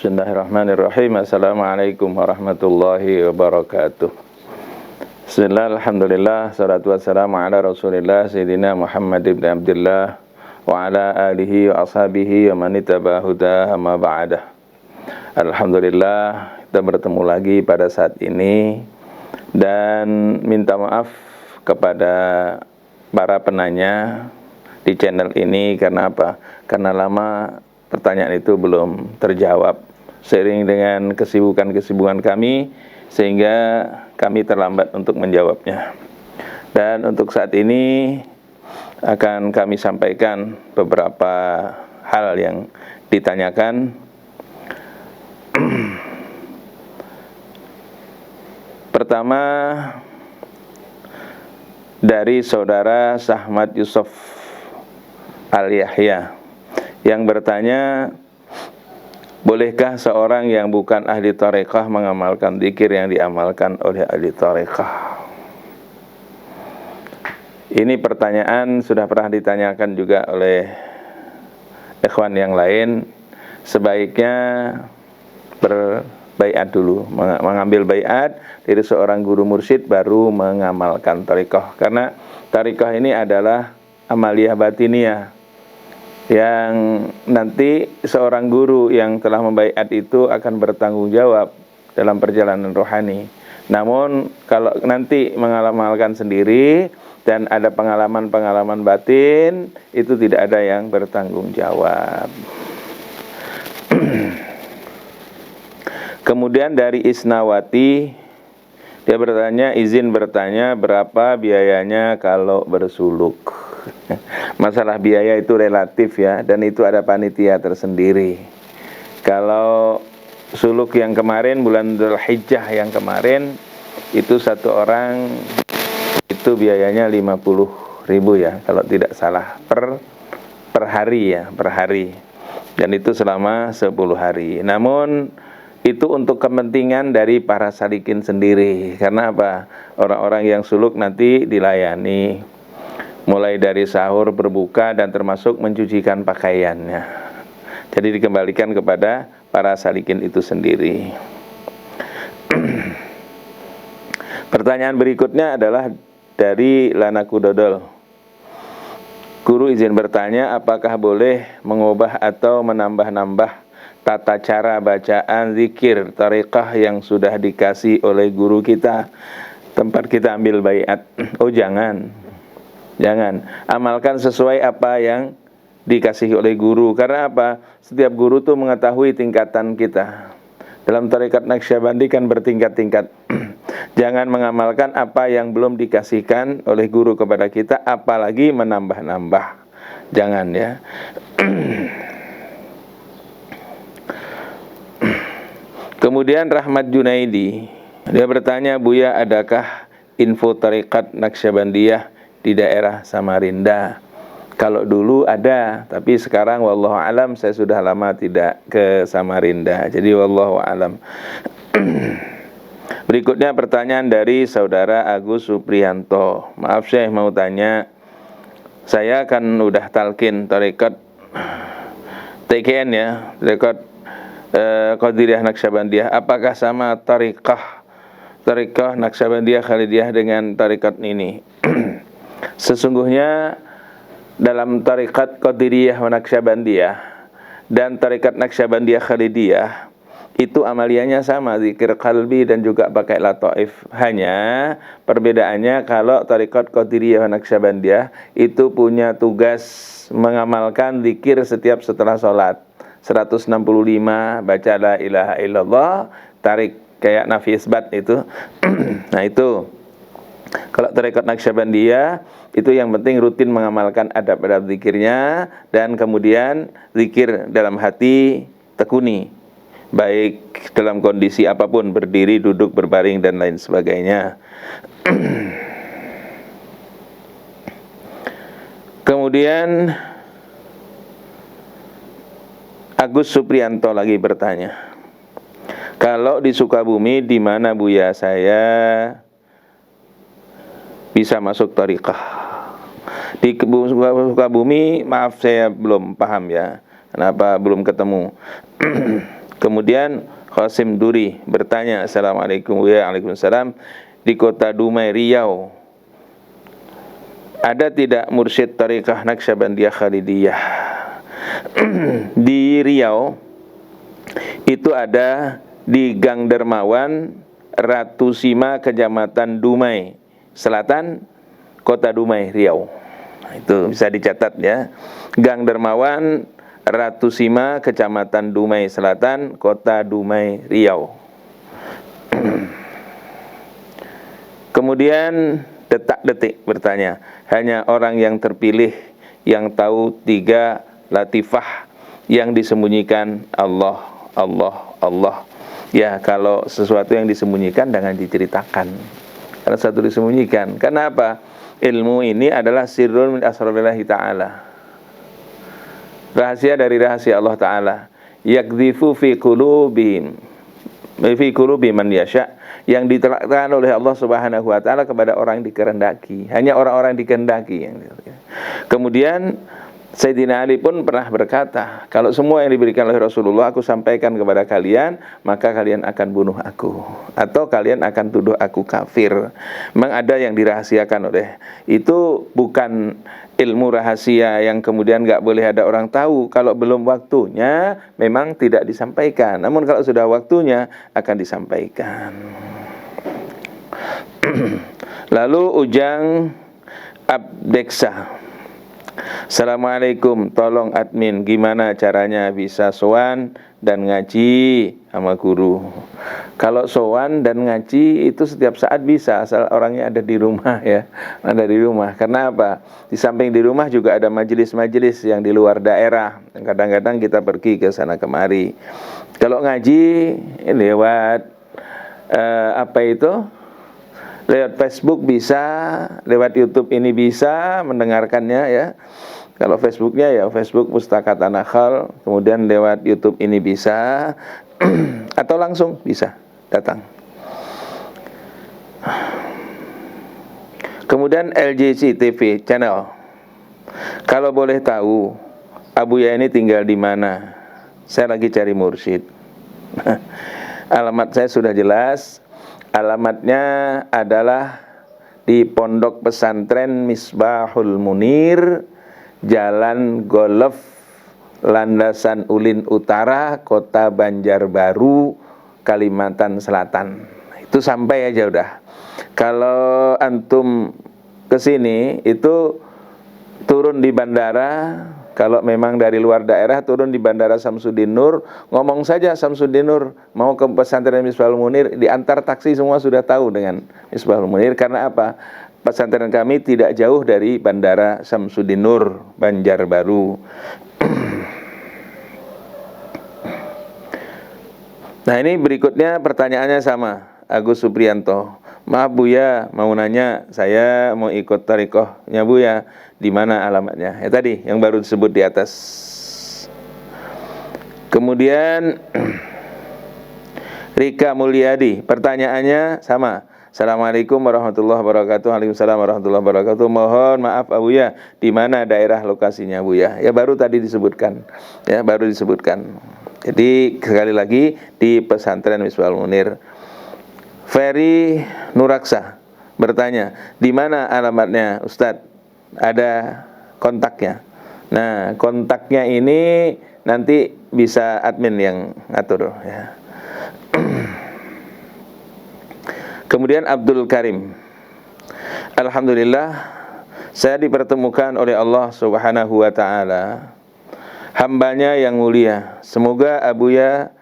Bismillahirrahmanirrahim. Assalamualaikum warahmatullahi wabarakatuh. Bismillah, alhamdulillah, salatu wassalamu ala rasulillah Sayyidina Muhammad ibn Abdullah wa ala alihi wa ashabihi wa manitaba huda amma ba'dah. Alhamdulillah, kita bertemu lagi pada saat ini dan minta maaf kepada para penanya di channel ini. Karena apa? Karena lama pertanyaan itu belum terjawab seiring dengan kesibukan kami, sehingga kami terlambat untuk menjawabnya. Dan untuk saat ini akan kami sampaikan beberapa hal yang ditanyakan. Pertama, dari saudara Sahmat Yusuf Al-Yahya yang bertanya, bolehkah seorang yang bukan ahli tarekah mengamalkan zikir yang diamalkan oleh ahli tarekah? Ini pertanyaan sudah pernah ditanyakan juga oleh ikhwan yang lain. Sebaiknya berbaiat dulu, mengambil baiat dari seorang guru mursyid baru mengamalkan tarekah. Karena tarekah ini adalah amaliyah batiniyah yang nanti seorang guru yang telah membaiat itu akan bertanggung jawab dalam perjalanan rohani. Namun kalau nanti mengamalkan sendiri dan ada pengalaman-pengalaman batin, itu tidak ada yang bertanggung jawab. Kemudian dari Isnawati, dia bertanya, izin bertanya, berapa biayanya kalau bersuluk? Masalah biaya itu relatif ya, dan itu ada panitia tersendiri. Kalau suluk yang kemarin, bulan Dzulhijjah yang kemarin, itu satu orang itu biayanya 50.000 ya, kalau tidak salah, per hari ya, per hari. Dan itu selama 10 hari. Namun itu untuk kepentingan dari para salikin sendiri. Karena apa? Orang-orang yang suluk nanti dilayani mulai dari sahur, berbuka, dan termasuk mencucikan pakaiannya. Jadi dikembalikan kepada para salikin itu sendiri. Pertanyaan berikutnya adalah dari Lanaku Dodol. Guru izin bertanya, apakah boleh mengubah atau menambah-nambah tata cara bacaan zikir tarekah yang sudah dikasih oleh guru kita tempat kita ambil baiat? Oh, jangan. Amalkan sesuai apa yang dikasih oleh guru. Karena apa? Setiap guru tuh mengetahui tingkatan kita. Dalam tarekat Naqsyabandi kan bertingkat-tingkat. Jangan mengamalkan apa yang belum dikasihkan oleh guru kepada kita, apalagi menambah-nambah. Jangan ya. Kemudian Rahmat Junaidi, dia bertanya, Buya, adakah info tarekat Naqsyabandiyah di daerah Samarinda? Kalau dulu ada, tapi sekarang wallahu alam, saya sudah lama tidak ke Samarinda. Jadi wallahu alam. Berikutnya pertanyaan dari saudara Agus Supriyanto. Maaf, saya mau tanya, saya kan udah talqin tarekat TKN ya, tarekat Qadiriyah Naqsyabandiyah. Apakah sama tarekah Naqsyabandiyah Khalidiyah dengan tarekat ini? Sesungguhnya dalam tarekat Qadiriyah Naqsyabandiyah dan tarekat Naqsyabandiyah Khalidiyah itu amaliyahnya sama, zikir qalbi dan juga pakai lataif. Hanya perbedaannya kalau tarekat Qadiriyah Naqsyabandiyah itu punya tugas mengamalkan zikir setiap setelah sholat 165, baca la ilaha illallah, tarik kayak nafi isbat itu. Nah itu kalau tarekat Naqsyabandiyah itu yang penting rutin mengamalkan adab-adab zikirnya, dan kemudian zikir dalam hati tekuni, baik dalam kondisi apapun, berdiri, duduk, berbaring, dan lain sebagainya. Kemudian Agus Supriyanto lagi bertanya, kalau di Sukabumi, di mana Buya saya bisa masuk tarekah? Di Sukabumi, maaf saya belum paham ya, kenapa belum ketemu. Kemudian Qasim Duri bertanya, Assalamualaikum. Waalaikumsalam. Di kota Dumai, Riau, ada tidak mursyid Tariqah Naqsyabandiyah Khalidiyah? Di Riau itu ada di Gang Dermawan, Ratu Sima, Kecamatan Dumai Selatan, Kota Dumai, Riau. Itu bisa dicatat ya. Gang Dermawan, Ratu Sima, Kecamatan Dumai Selatan, Kota Dumai, Riau. Kemudian Detak-Detik bertanya, hanya orang yang terpilih yang tahu 3 latifah yang disembunyikan Allah, Allah, Allah. Ya, kalau sesuatu yang disembunyikan jangan diceritakan, karena satu disembunyikan. Karena apa? Ilmu ini adalah sirrun min asrarillahi ta'ala, rahasia dari rahasia Allah Ta'ala. Yakdzifu fi qulubihim, fi qulubi man yasha, yang diterangkan oleh Allah Subhanahu wa Ta'ala kepada orang yang dikehendaki. Hanya orang-orang dikehendaki yang. Kemudian Sayyidina Ali pun pernah berkata, kalau semua yang diberikan oleh Rasulullah aku sampaikan kepada kalian, maka kalian akan bunuh aku, atau kalian akan tuduh aku kafir. Memang ada yang dirahasiakan oleh, itu bukan ilmu rahasia yang kemudian gak boleh ada orang tahu. Kalau belum waktunya memang tidak disampaikan, namun kalau sudah waktunya akan disampaikan. Lalu Ujang Abdeksa, Assalamualaikum, tolong admin gimana caranya bisa sowan dan ngaji sama guru. Kalau sowan dan ngaji itu setiap saat bisa, asal orangnya ada di rumah ya, ada di rumah. Karena apa? Di samping di rumah juga ada majelis-majelis yang di luar daerah. Kadang-kadang kita pergi ke sana kemari. Kalau ngaji lewat lewat Facebook bisa, lewat YouTube ini bisa mendengarkannya ya. Kalau Facebooknya ya Facebook Pustaka Tanakhal, kemudian lewat YouTube ini bisa, atau langsung bisa datang. Kemudian LJC TV channel, kalau boleh tahu Abuya ini tinggal di mana? Saya lagi cari mursyid. Alamat saya sudah jelas. Alamatnya adalah di Pondok Pesantren Misbahul Munir, Jalan Golf, Landasan Ulin Utara, Kota Banjarbaru, Kalimantan Selatan. Itu sampai aja udah. Kalau antum kesini itu turun di bandara. Kalau memang dari luar daerah, turun di Bandara Samsudin Nur, ngomong saja Samsudin Nur mau ke pesantren Misbahul Munir, diantar taksi semua sudah tahu dengan Misbahul Munir. Karena apa? Pesantren kami tidak jauh dari Bandara Samsudin Nur, Banjarbaru. Nah, ini berikutnya pertanyaannya sama, Agus Supriyanto. Maaf Buya, mau nanya, saya mau ikut tarikohnya Buya, di mana alamatnya? Ya tadi yang baru disebut di atas. Kemudian Rika Mulyadi, pertanyaannya sama. Assalamualaikum warahmatullahi wabarakatuh. Waalaikumsalam warahmatullahi wabarakatuh. Mohon maaf Buya, di mana daerah lokasinya Buya? Ya baru tadi disebutkan. Ya baru disebutkan. Jadi sekali lagi di pesantren Misbahul Munir. Ferry Nuraksa bertanya, di mana alamatnya Ustadz? Ada kontaknya. Nah, kontaknya ini nanti bisa admin yang ngatur ya. Kemudian Abdul Karim, alhamdulillah saya dipertemukan oleh Allah Subhanahu wa Ta'ala, hambanya yang mulia. Semoga Abuya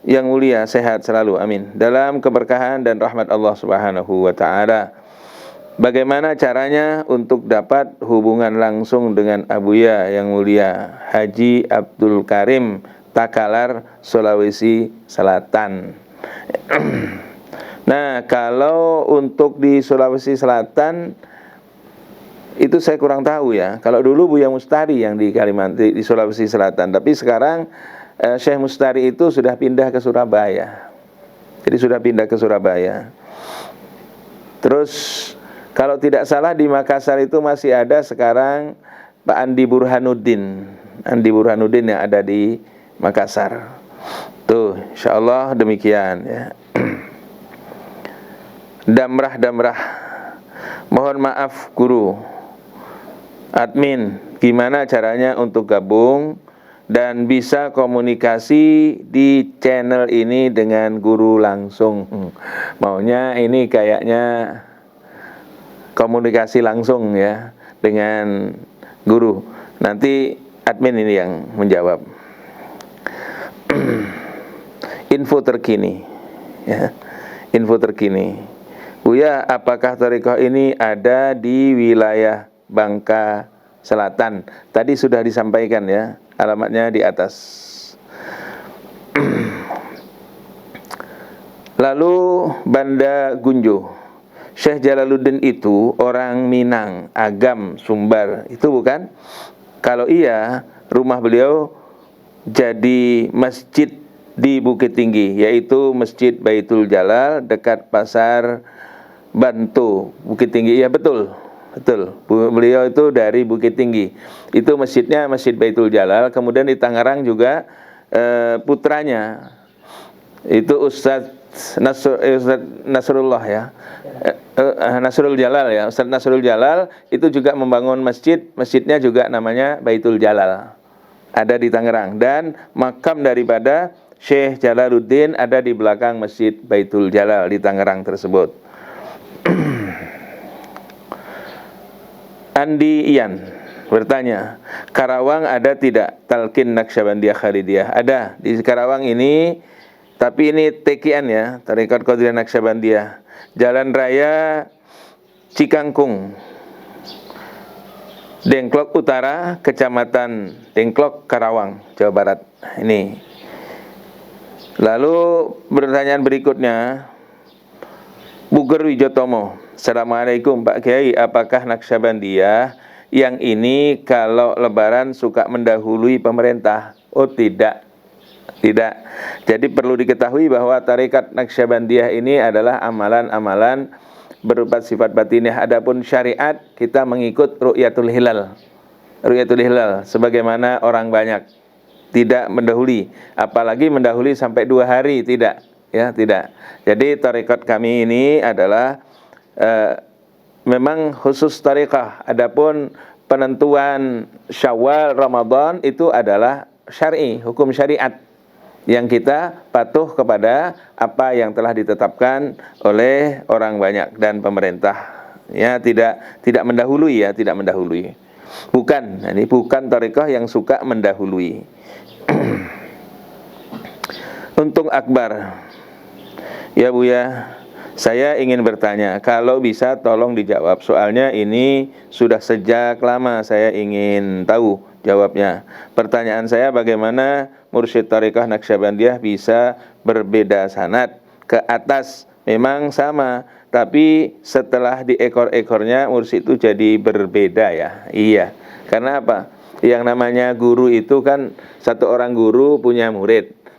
yang mulia sehat selalu, amin, dalam keberkahan dan rahmat Allah Subhanahu wa Ta'ala. Bagaimana caranya untuk dapat hubungan langsung dengan Abuya yang mulia? Haji Abdul Karim, Takalar, Sulawesi Selatan. Nah, kalau untuk di Sulawesi Selatan itu saya kurang tahu ya. Kalau dulu Buya Mustari yang di Kalimantan, di Sulawesi Selatan, tapi sekarang Syekh Mustari itu sudah pindah ke Surabaya. Jadi sudah pindah ke Surabaya. Terus kalau tidak salah di Makassar itu masih ada sekarang Pak Andi Burhanuddin. Andi Burhanuddin yang ada di Makassar. Tuh, insyaallah demikian ya. Damrah. Mohon maaf guru, admin, gimana caranya untuk gabung dan bisa komunikasi di channel ini dengan guru langsung. Maunya ini kayaknya komunikasi langsung ya dengan guru. Nanti admin ini yang menjawab. Info terkini ya. Info terkini. Buya, apakah thariqah ini ada di wilayah Bangka Selatan? Tadi sudah disampaikan ya, alamatnya di atas. Lalu Banda Gunjo, Syekh Jalaluddin itu orang Minang, Agam, Sumbar, itu bukan? Kalau iya, rumah beliau jadi masjid di Bukit Tinggi, yaitu Masjid Baitul Jalal dekat Pasar Bantu, Bukit Tinggi. Ya betul. Beliau itu dari Bukit Tinggi. Itu masjidnya Masjid Baitul Jalal. Kemudian di Tangerang juga putranya itu Ustadz Nasrullah ya, Nasrul Jalal ya, Ustadz Nasrul Jalal itu juga membangun masjidnya juga namanya Baitul Jalal, ada di Tangerang. Dan makam daripada Syekh Jalaluddin ada di belakang Masjid Baitul Jalal di Tangerang tersebut. Andi Ian bertanya, Karawang ada tidak Talqin Naqsyabandiyah Khalidiyah? Ada di Karawang ini, tapi ini TQN ya, Tarekat Qadiriyah Naqsyabandiyah, Jalan Raya Cikangkung, Dengklok Utara, Kecamatan Dengklok, Karawang, Jawa Barat. Ini. Lalu pertanyaan berikutnya, Buger Wijotomo, Assalamualaikum Pak Kiai, apakah Naqsyabandiyah yang ini kalau lebaran suka mendahului pemerintah? Oh tidak. Jadi perlu diketahui bahwa tarekat Naqsyabandiyah ini adalah amalan-amalan berupa sifat batiniah. Adapun syariat kita mengikut ru'yatul hilal sebagaimana orang banyak, tidak mendahului, apalagi mendahului sampai 2 hari, tidak. Jadi tarekat kami ini adalah memang khusus tarekah. Adapun penentuan Syawal, Ramadan itu adalah syar'i, hukum syariat, yang kita patuh kepada apa yang telah ditetapkan oleh orang banyak dan pemerintah. Ya, tidak mendahului ya, tidak mendahului. Bukan, ini bukan tarekah yang suka mendahului. Untung Akbar, ya Buya, saya ingin bertanya, kalau bisa tolong dijawab. Soalnya ini sudah sejak lama saya ingin tahu jawabnya. Pertanyaan saya, bagaimana mursyid tarekah Naqsyabandiyah bisa berbeda sanad ke atas? Memang sama, tapi setelah di ekor-ekornya mursyid itu jadi berbeda ya. Iya, karena apa? Yang namanya guru itu kan satu orang guru punya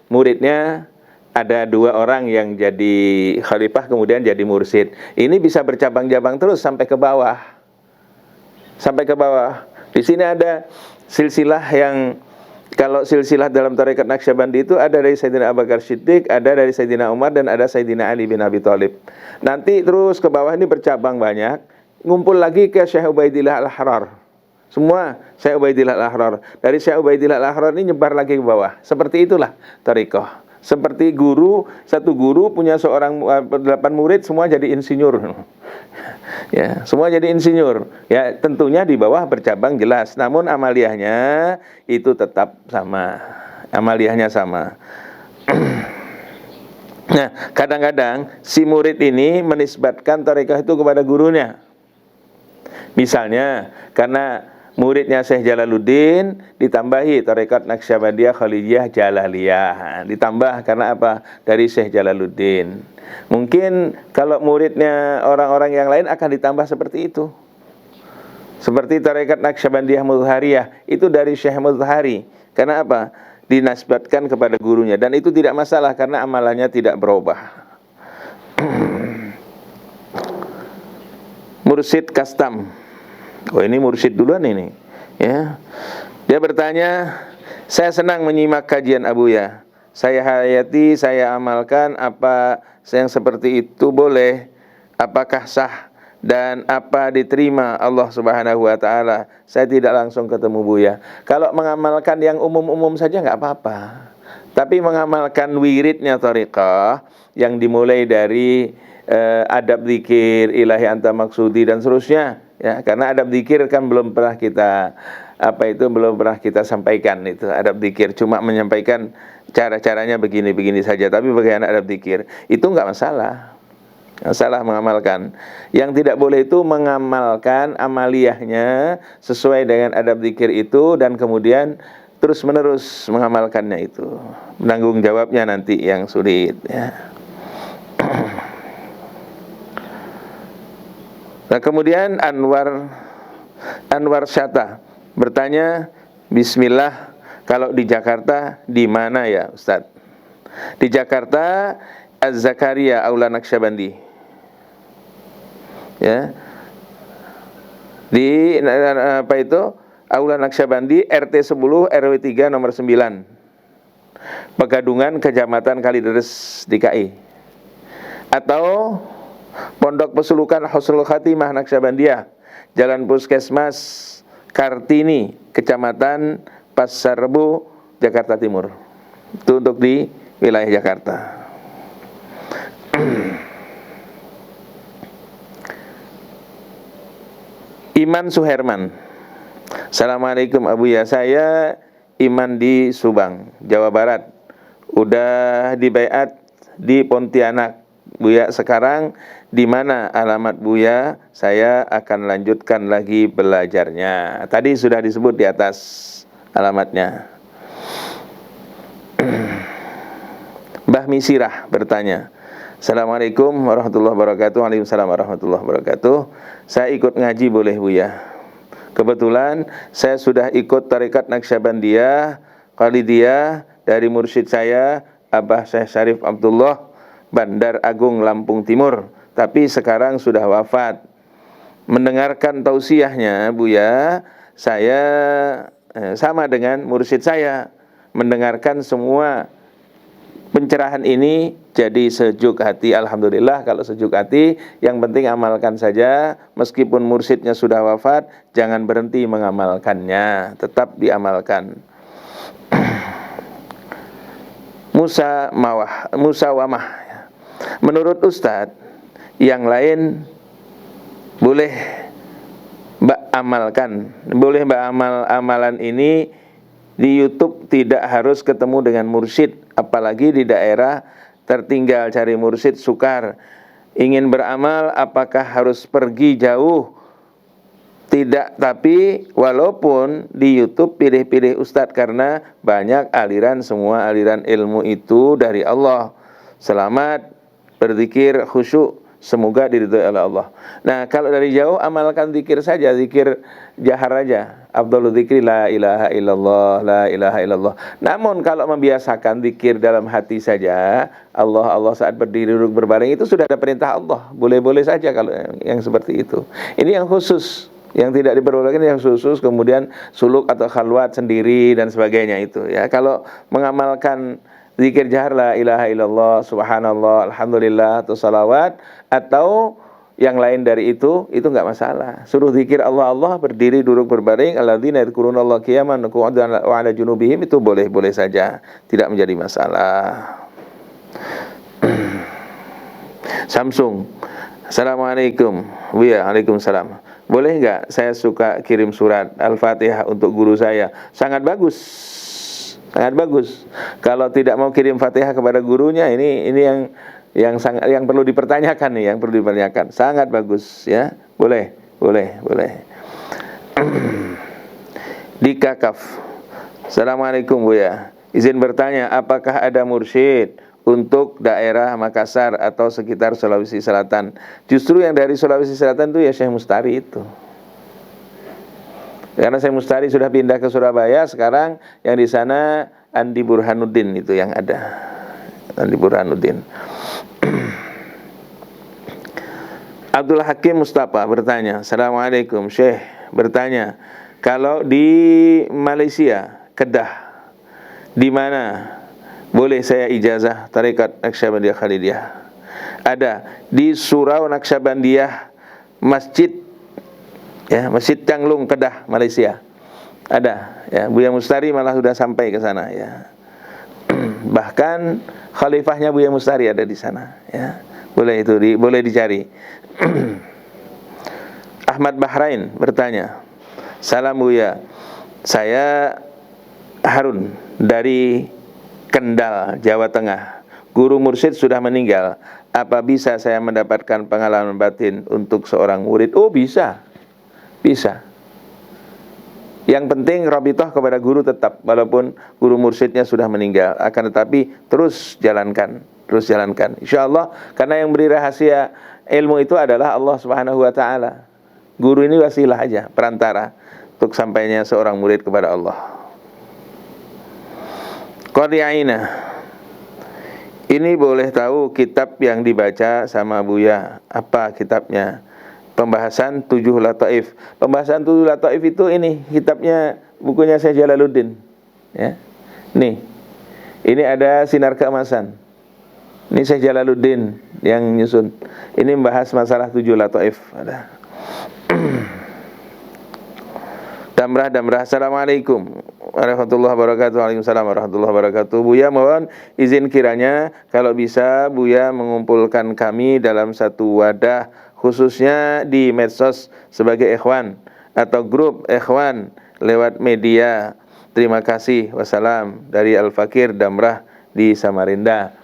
muridnya ada 2 orang yang jadi khalifah kemudian jadi mursyid. Ini bisa bercabang-cabang terus sampai ke bawah. Di sini ada silsilah yang, kalau silsilah dalam tarekat Naqsyabandi itu ada dari Sayyidina Abu Bakar Siddiq, ada dari Sayyidina Umar, dan ada Sayyidina Ali bin Abi Thalib. Nanti terus ke bawah ini bercabang banyak, ngumpul lagi ke Syekh Ubaidillah Al-Ahrar. Semua Syekh Ubaidillah Al-Ahrar. Dari Syekh Ubaidillah Al-Ahrar ini nyebar lagi ke bawah. Seperti itulah tarekah. Seperti satu guru punya 8 murid, semua jadi insinyur. Ya, semua jadi insinyur. Ya, tentunya di bawah bercabang jelas, namun amaliyahnya itu tetap sama. Nah, kadang-kadang si murid ini menisbatkan tarekah itu kepada gurunya. Misalnya, karena muridnya Syekh Jalaluddin ditambahi tarekat Naqsyabandiyah Khalidiyah Jalaliyah, ditambah karena apa? Dari Syekh Jalaluddin. Mungkin kalau muridnya orang-orang yang lain akan ditambah seperti itu. Seperti tarekat Naqsyabandiyah Mudhariyah itu dari Syekh Mudhari. Karena apa? Dinasbatkan kepada gurunya, dan itu tidak masalah karena amalannya tidak berubah. Mursyid Kastam. Oh, ini mursyid duluan ini, ya. Dia bertanya, saya senang menyimak kajian Abuya. saya hayati, saya amalkan, apa yang seperti itu boleh? Apakah sah? Dan apa diterima Allah Subhanahu wa ta'ala? Saya tidak langsung ketemu Buya. Kalau mengamalkan yang umum-umum saja nggak apa-apa. Tapi mengamalkan wiridnya thariqah yang dimulai dari adab zikir, ilahi anta maksudi dan seterusnya, ya, karena adab zikir kan belum pernah kita belum pernah kita sampaikan. Itu adab zikir cuma menyampaikan cara-caranya begini-begini saja, tapi bagaimana adab zikir itu nggak masalah. Salah mengamalkan. Yang tidak boleh itu mengamalkan amaliyahnya sesuai dengan adab zikir itu dan kemudian terus menerus mengamalkannya itu. Menanggung jawabnya nanti yang sulit, ya. Nah, kemudian Anwar Syata bertanya, Bismillah, kalau di Jakarta di mana ya Ustadz? Di Jakarta Az-Zakaria Aula Naqsyabandi. Ya. Di apa itu? Aula Naqsyabandi RT 10 RW 3 nomor 9. Pegadungan Kecamatan Kalideres DKI. Atau Pondok Pesulukan Husnul Khatimah Naqsyabandiyah, Jalan Puskesmas Kartini, Kecamatan Pasar Rebo, Jakarta Timur. Itu untuk di wilayah Jakarta. Iman Suherman. Assalamualaikum Abuya, saya Iman di Subang, Jawa Barat. Udah dibaiat di Pontianak. Buya, sekarang di mana alamat Buya? Saya akan lanjutkan lagi belajarnya. Tadi sudah disebut di atas alamatnya. Mbah Misirah bertanya, Assalamualaikum warahmatullahi wabarakatuh. Waalaikumsalam warahmatullahi wabarakatuh. Saya ikut ngaji boleh Buya? Kebetulan saya sudah ikut tarekat Naqsyabandiyah Khalidiyah dari mursyid saya Abah Syekh Syarif Abdullah, Bandar Agung, Lampung Timur. Tapi sekarang sudah wafat. Mendengarkan tausiahnya Buya, saya sama dengan mursyid saya, mendengarkan semua pencerahan ini jadi sejuk hati. Alhamdulillah kalau sejuk hati. Yang penting amalkan saja. Meskipun mursyidnya sudah wafat, jangan berhenti mengamalkannya, tetap diamalkan. Musawamah. Menurut Ustadz, yang lain boleh Mbak amalkan. Boleh Mbak amalan ini di YouTube, tidak harus ketemu dengan mursyid, apalagi di daerah tertinggal cari mursyid sukar. Ingin beramal apakah harus pergi jauh? Tidak, tapi walaupun di YouTube pilih-pilih ustadz, karena banyak aliran, semua aliran ilmu itu dari Allah. Selamat berzikir khusyuk, semoga diridhoi oleh Allah. Nah, kalau dari jauh amalkan zikir saja, zikir jahar aja. Afdhalul dzikri la ilaha illallah, la ilaha illallah. Namun kalau membiasakan zikir dalam hati saja, Allah Allah saat berdiri duduk berbaring, itu sudah ada perintah Allah. Boleh-boleh saja kalau yang seperti itu. Ini yang khusus, yang tidak diperbolehkan yang khusus, kemudian suluk atau khalwat sendiri dan sebagainya itu, ya. Kalau mengamalkan zikir jahar la ilaha illallah, subhanallah, alhamdulillah, atau salawat, atau yang lain dari itu enggak masalah. Suruh zikir Allah Allah, berdiri duduk berbaring, alladzina yadhkurunallaha qiyaman wa qu'udan wa 'ala junubihim, itu boleh-boleh saja, tidak menjadi masalah. Samsung. Assalamualaikum. Waalaikumsalam. Boleh enggak saya suka kirim surat Al-Fatihah untuk guru saya? Sangat bagus. Sangat bagus. Kalau tidak mau kirim Fatihah kepada gurunya, ini yang perlu dipertanyakan nih, yang perlu dipertanyakan. Sangat bagus, ya. Boleh. Dika Kaf. Assalamualaikum Buya. Izin bertanya, apakah ada mursyid untuk daerah Makassar atau sekitar Sulawesi Selatan? Justru yang dari Sulawesi Selatan itu ya Syekh Mustari itu. Karena Syekh Mustari sudah pindah ke Surabaya, sekarang yang di sana Andi Burhanuddin itu yang ada. Andi Burhanuddin. Abdul Hakim Mustafa bertanya, Assalamualaikum Syekh, bertanya, kalau di Malaysia, Kedah, di mana boleh saya ijazah tarekat Naqsyabandiyah Khalidiyah. Ada di Surau Naqsyabandiyah Masjid, ya, Masjid Changlung Kedah, Malaysia. Ada, ya, Buya Mustari malah sudah sampai ke sana, ya. Bahkan khalifahnya Buya Mustari ada di sana, ya. Boleh itu boleh dicari. Ahmad Bahrain bertanya, "Salam Buya, saya Harun dari Kendal, Jawa Tengah. Guru mursyid sudah meninggal. Apa bisa saya mendapatkan pengalaman batin untuk seorang murid?" Oh, bisa. Bisa. Yang penting rabithah kepada guru tetap, walaupun guru mursyidnya sudah meninggal. Akan tetapi terus jalankan, insyaallah, karena yang beri rahasia ilmu itu adalah Allah Subhanahu wa taala. Guru ini wasilah aja, perantara untuk sampainya seorang murid kepada Allah. Qadhi Ainah, ini boleh tahu kitab yang dibaca sama Buya, apa kitabnya? Pembahasan 7 Lataif. Pembahasan 7 Lataif itu ini kitabnya, bukunya Syekh Jalaluddin, ya. Nih. Ini ada Sinar Keemasan. Ini Syekh Jalaluddin yang nyusun. Ini membahas masalah 7 Lataif. Ada. Damrah. Assalamualaikum warahmatullahi wabarakatuh. Waalaikumsalam warahmatullahi wabarakatuh. Buya mohon izin kiranya kalau bisa Buya mengumpulkan kami dalam satu wadah, khususnya di medsos sebagai ikhwan atau grup ikhwan lewat media. Terima kasih. Wassalam, dari Al-Fakir Damrah di Samarinda.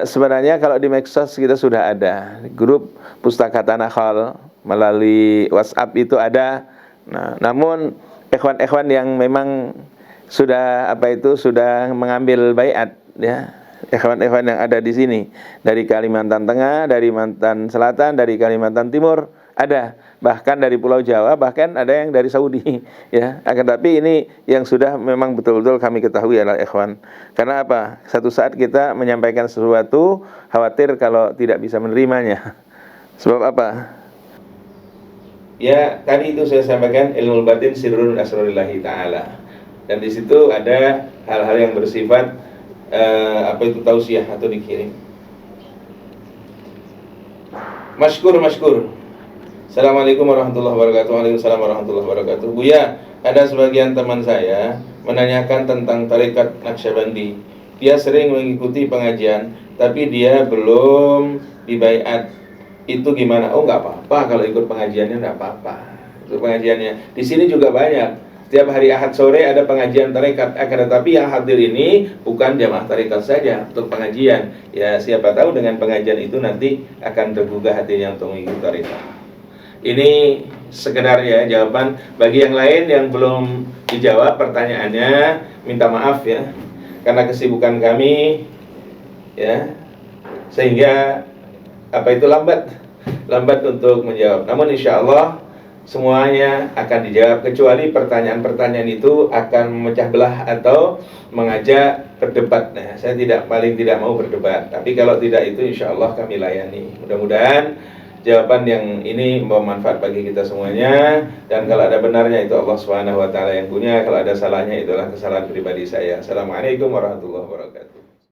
Sebenarnya kalau di medsos kita sudah ada grup Pustaka Tanah Khol, melalui WhatsApp itu ada. Nah, namun ikhwan-ikhwan yang memang sudah sudah mengambil baiat, ya, ikhwan-ikhwan yang ada di sini dari Kalimantan Tengah, dari Kalimantan Selatan, dari Kalimantan Timur ada, bahkan dari Pulau Jawa, bahkan ada yang dari Saudi, ya. Akan tapi ini yang sudah memang betul-betul kami ketahui adalah ikhwan. Karena apa? Satu saat kita menyampaikan sesuatu, khawatir kalau tidak bisa menerimanya. Sebab apa? Ya, tadi itu saya sampaikan ilmu batin sirrun asrarillahi ta'ala. Dan di situ ada hal-hal yang bersifat tausiah atau dikirim. Masykur. Assalamualaikum warahmatullahi wabarakatuh. Waalaikumsalam warahmatullahi wabarakatuh. Buya, ada sebagian teman saya menanyakan tentang tarekat Naqsyabandi. Dia sering mengikuti pengajian, tapi dia belum dibaiat. Itu gimana? Oh, nggak apa-apa kalau ikut pengajiannya, nggak apa-apa. Ikut pengajiannya. Di sini juga banyak. Setiap hari Ahad sore ada pengajian tarekat. Akan tetapi yang hadir ini bukan jamaah tarekat saja untuk pengajian. Ya, siapa tahu dengan pengajian itu nanti akan tergugah hatinya untuk mengikuti tarekat. Ini sekedar ya jawaban. Bagi yang lain yang belum dijawab pertanyaannya, minta maaf ya, karena kesibukan kami, ya, sehingga lambat untuk menjawab. Namun insya Allah semuanya akan dijawab, kecuali pertanyaan-pertanyaan itu akan memecah belah atau mengajak berdebat. Nah, saya paling tidak mau berdebat. Tapi kalau tidak, itu insya Allah kami layani. Mudah-mudahan jawaban yang ini membawa manfaat bagi kita semuanya. Dan kalau ada benarnya itu Allah Subhanahu wa taala yang punya. Kalau ada salahnya itulah kesalahan pribadi saya. Assalamualaikum warahmatullahi wabarakatuh.